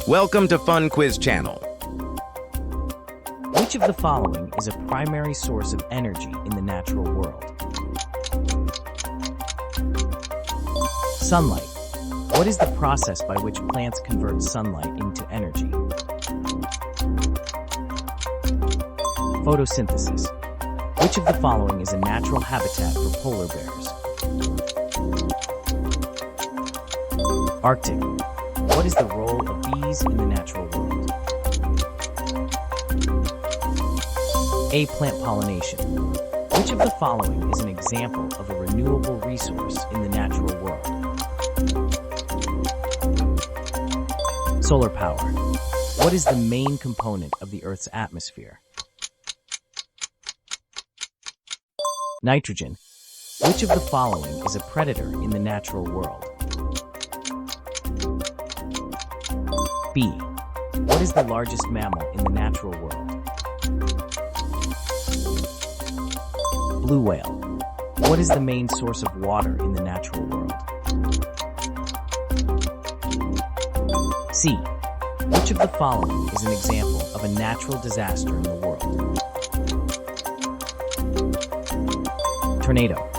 Welcome to Fun Quiz Channel. Which of the following is a primary source of energy in the natural world? Sunlight. What is the process by which plants convert sunlight into energy? Photosynthesis. Which of the following is a natural habitat for polar bears? Arctic. What is the role of bees in the natural world? A. Plant pollination. Which of the following is an example of a renewable resource in the natural world? Solar power. What is the main component of the Earth's atmosphere? Nitrogen. Which of the following is a predator in the natural world? B. What is the largest mammal in the natural world? Blue whale. What is the main source of water in the natural world? C. Which of the following is an example of a natural disaster in the world? Tornado.